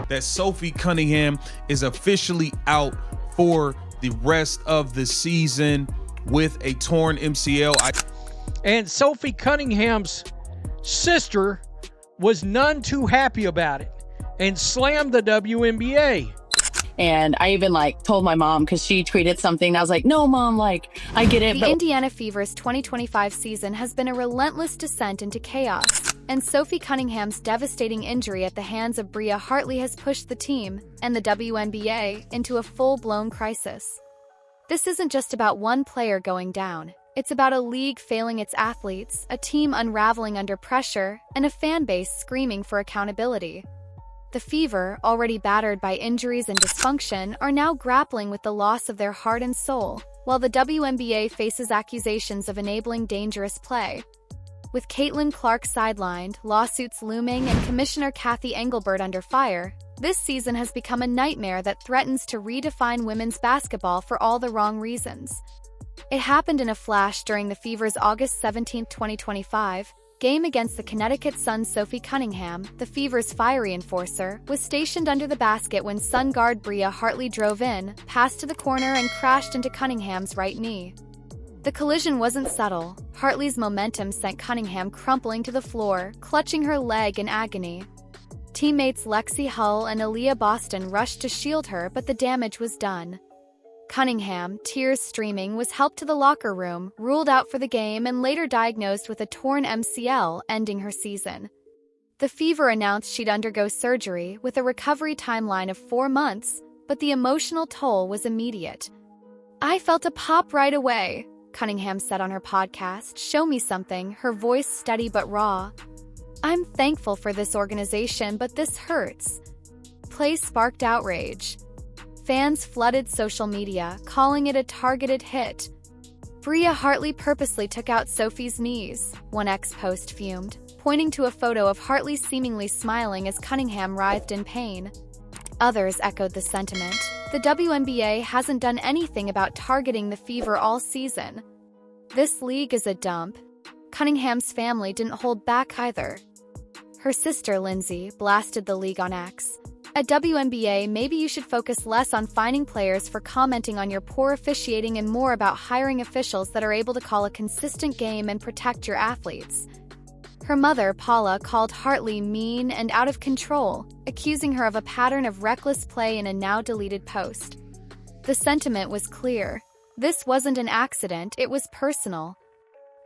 that Sophie Cunningham is officially out for the rest of the season with a torn MCL. And Sophie Cunningham's sister was none too happy about it and slammed the WNBA. And I even told my mom because she tweeted something. I was like, no, Mom, I get it. The Indiana Fever's 2025 season has been a relentless descent into chaos, and Sophie Cunningham's devastating injury at the hands of Bria Hartley has pushed the team and the WNBA into a full-blown crisis. This isn't just about one player going down. It's about a league failing its athletes, a team unraveling under pressure, and a fan base screaming for accountability. The Fever, already battered by injuries and dysfunction, are now grappling with the loss of their heart and soul, while the WNBA faces accusations of enabling dangerous play. With Caitlin Clark sidelined, lawsuits looming, and Commissioner Kathy Engelbert under fire, this season has become a nightmare that threatens to redefine women's basketball for all the wrong reasons. It happened in a flash during the Fever's August 17, 2025, game against the Connecticut Sun. Sophie Cunningham, the Fever's fiery enforcer, was stationed under the basket when Sun guard Bria Hartley drove in, passed to the corner, and crashed into Cunningham's right knee. The collision wasn't subtle. Hartley's momentum sent Cunningham crumpling to the floor, clutching her leg in agony. Teammates Lexie and Aliyah Boston rushed to shield her, but the damage was done. Cunningham, tears streaming, was helped to the locker room, ruled out for the game, and later diagnosed with a torn MCL, ending her season. The Fever announced she'd undergo surgery, with a recovery timeline of 4 months, but the emotional toll was immediate. "I felt a pop right away," Cunningham said on her podcast, "Show Me Something," her voice steady but raw. "I'm thankful for this organization, but this hurts." Play sparked outrage. Fans flooded social media, calling it a targeted hit. "Bria Hartley purposely took out Sophie's knees," one ex-post fumed, pointing to a photo of Hartley seemingly smiling as Cunningham writhed in pain. Others echoed the sentiment. The WNBA hasn't done anything about targeting the Fever all season. "This league is a dump." Cunningham's family didn't hold back either. Her sister, Lindsay, blasted the league on X. "At WNBA, maybe you should focus less on fining players for commenting on your poor officiating and more about hiring officials that are able to call a consistent game and protect your athletes." Her mother, Paula, called Hartley mean and out of control, accusing her of a pattern of reckless play in a now-deleted post. The sentiment was clear. This wasn't an accident, it was personal.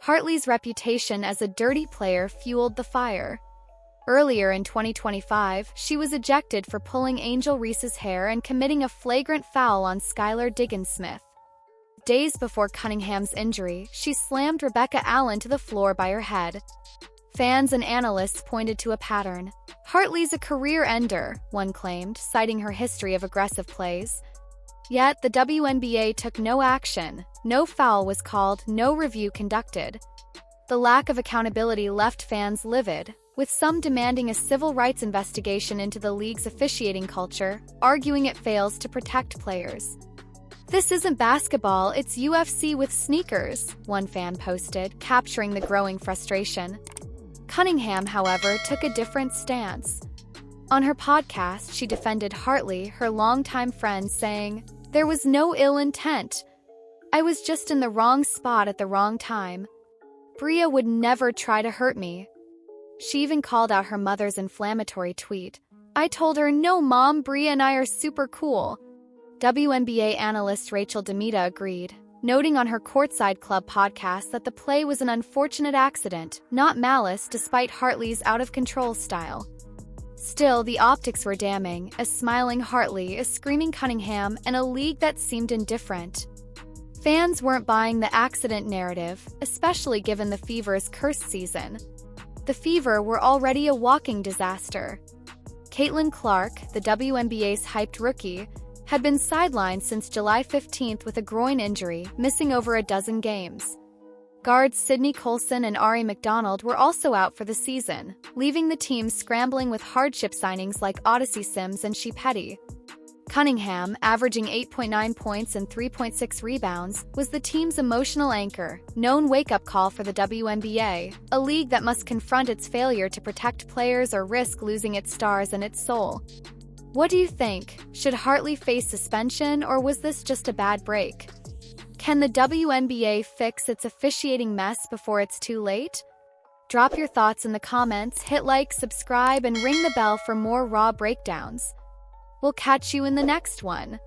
Hartley's reputation as a dirty player fueled the fire. Earlier in 2025, she was ejected for pulling Angel Reese's hair and committing a flagrant foul on Skylar Diggins-Smith. Days before Cunningham's injury, she slammed Rebecca Allen to the floor by her head. Fans and analysts pointed to a pattern. "Hartley's a career ender," one claimed, citing her history of aggressive plays. Yet, the WNBA took no action. No foul was called, no review conducted. The lack of accountability left fans livid, with some demanding a civil rights investigation into the league's officiating culture, arguing it fails to protect players. "This isn't basketball, it's UFC with sneakers," one fan posted, capturing the growing frustration. Cunningham, however, took a different stance. On her podcast, she defended Hartley, her longtime friend, saying, "There was no ill intent. I was just in the wrong spot at the wrong time. Bria would never try to hurt me." She even called out her mother's inflammatory tweet. "I told her, no mom, Bria and I are super cool." WNBA analyst Rachel Demita agreed, noting on her Courtside Club podcast that the play was an unfortunate accident, not malice, despite Hartley's out-of-control style. Still, the optics were damning, a smiling Hartley, a screaming Cunningham, and a league that seemed indifferent. Fans weren't buying the accident narrative, especially given the Fever's cursed season. The Fever were already a walking disaster. Caitlin Clark, the WNBA's hyped rookie, had been sidelined since July 15th with a groin injury, missing over a dozen games. Guards Sydney Colson and Ari McDonald were also out for the season, leaving the team scrambling with hardship signings like Odyssey Sims and Shea Petty. Cunningham, averaging 8.9 points and 3.6 rebounds, was the team's emotional anchor, known wake-up call for the WNBA, a league that must confront its failure to protect players or risk losing its stars and its soul. What do you think? Should Hartley face suspension, or was this just a bad break? Can the WNBA fix its officiating mess before it's too late? Drop your thoughts in the comments, hit like, subscribe, and ring the bell for more Raw breakdowns. We'll catch you in the next one.